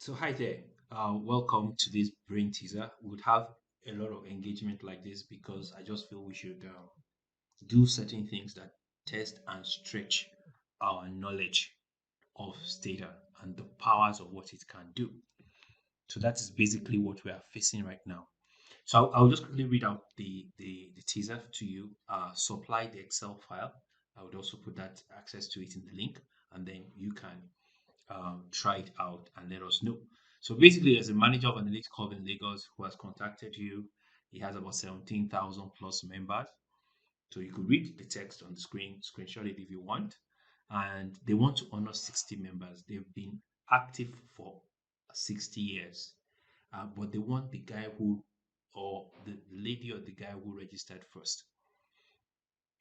So hi there. Welcome to this brain teaser. We would have a lot of engagement like this because I just feel we should do certain things that test and stretch our knowledge of Stata and the powers of what it can do. So that is basically what we are facing right now. So I'll just quickly read out the teaser to you. Supply the Excel file. I would also put that access to it in the link, and then you can try it out and let us know. So basically, there's a manager of analytics called in Lagos who has contacted you. He has about 17,000 plus members. So you could read the text on the screen, screenshot it if you want. And they want to honor 60 members. They've been active for 60 years. But they want the guy who, or the lady or the guy who registered first.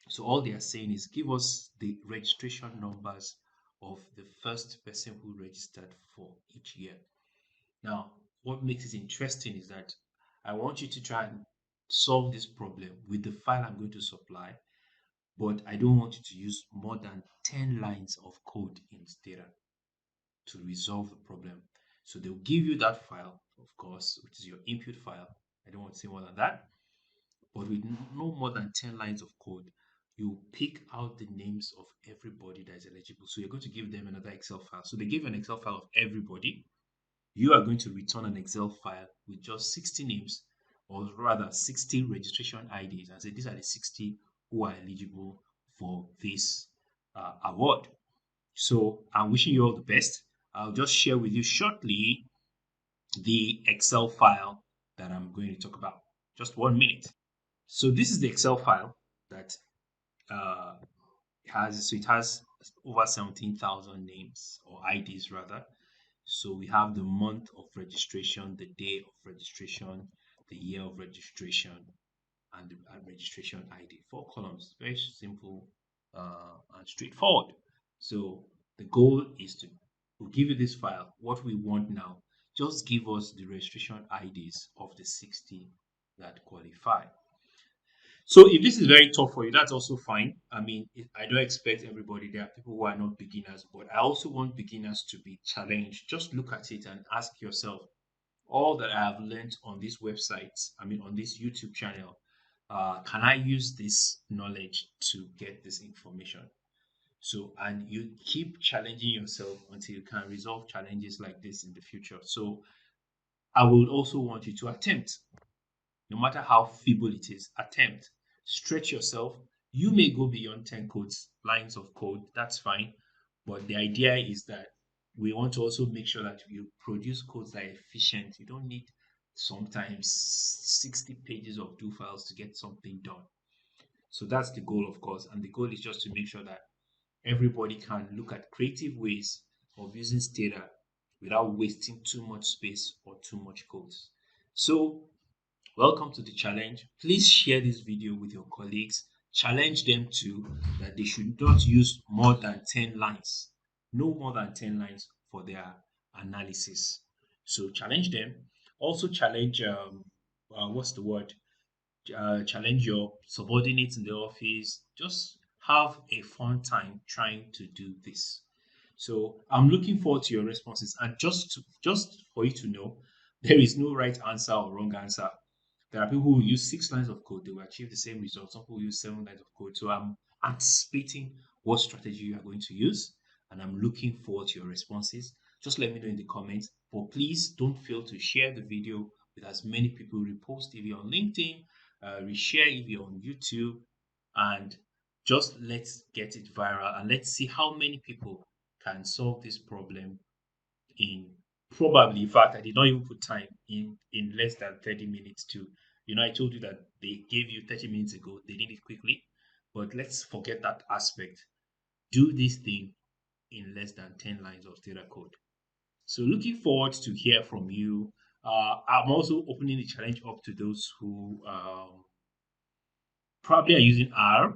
So all they are saying is give us the registration numbers of the first person who registered for each year. Now, what makes it interesting is that I want you to try and solve this problem with the file I'm going to supply, but I don't want you to use more than 10 lines of code in Stata to resolve the problem. So they'll give you that file, of course, which is your input file. I don't want to say more than that. But with no more than 10 lines of code, you pick out the names of everybody that is eligible. So you're going to give them another Excel file. So they give an Excel file of everybody. You are going to return an Excel file with just 60 names, or rather 60 registration IDs, and say these are the 60 who are eligible for this award. So I'm wishing you all the best. I'll just share with you shortly the Excel file that I'm going to talk about. Just 1 minute. So this is the Excel file that uh, it has over 17,000 names or IDs rather. So we have the month of registration, the day of registration, the year of registration, and the registration ID. 4 columns, very simple and straightforward. So the goal is to we'll give you this file. What we want now, just give us the registration IDs of the 60 that qualify. So if this is very tough for you, that's also fine. I mean, I don't expect everybody. There are people who are not beginners, but I also want beginners to be challenged. Just look at it and ask yourself, all that I have learned on this website, I mean, on this YouTube channel, can I use this knowledge to get this information? So, and you keep challenging yourself until you can resolve challenges like this in the future. So, I would also want you to attempt no matter how feeble it is, attempt, stretch yourself. You may go beyond 10 codes, lines of code, that's fine. But the idea is that we want to also make sure that you produce codes that are efficient. You don't need sometimes 60 pages of do files to get something done. So that's the goal, of course. And the goal is just to make sure that everybody can look at creative ways of using Stata without wasting too much space or too much codes. So welcome to the challenge. Please share this video with your colleagues. Challenge them to that they should not use more than 10 lines, no more than 10 lines for their analysis. So challenge them. Also challenge, what's the word? Challenge your subordinates in the office. Just have a fun time trying to do this. So I'm looking forward to your responses. And just for you to know, there is no right answer or wrong answer. There are people who use 6 lines of code, they will achieve the same result. Some people use 7 lines of code. So I'm anticipating what strategy you are going to use, and I'm looking forward to your responses. Just let me know in the comments. But please don't fail to share the video with as many people. Repost if you're on LinkedIn, reshare if you're on YouTube, and just let's get it viral and let's see how many people can solve this problem in probably, in fact, I did not even put time in less than 30 minutes too. I told you that they gave you 30 minutes ago, they did it quickly, but let's forget that aspect. Do this thing in less than 10 lines of data code. So looking forward to hear from you. I'm also opening the challenge up to those who probably are using R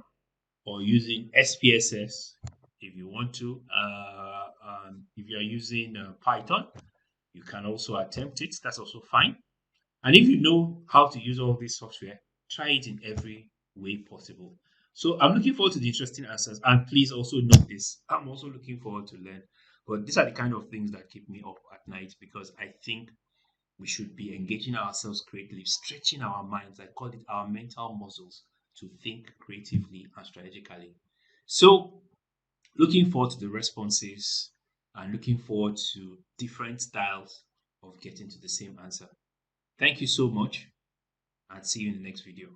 or using SPSS if you want to. If you are using Python, you can also attempt it. That's also fine. And if you know how to use all this software, try it in every way possible. So I'm looking forward to the interesting answers. And please also note this. I'm also looking forward to learn But these are the kind of things that keep me up at night because I think we should be engaging ourselves creatively, stretching our minds. I call it our mental muscles to think creatively and strategically. So, looking forward to the responses and looking forward to different styles of getting to the same answer. Thank you so much and see you in the next video.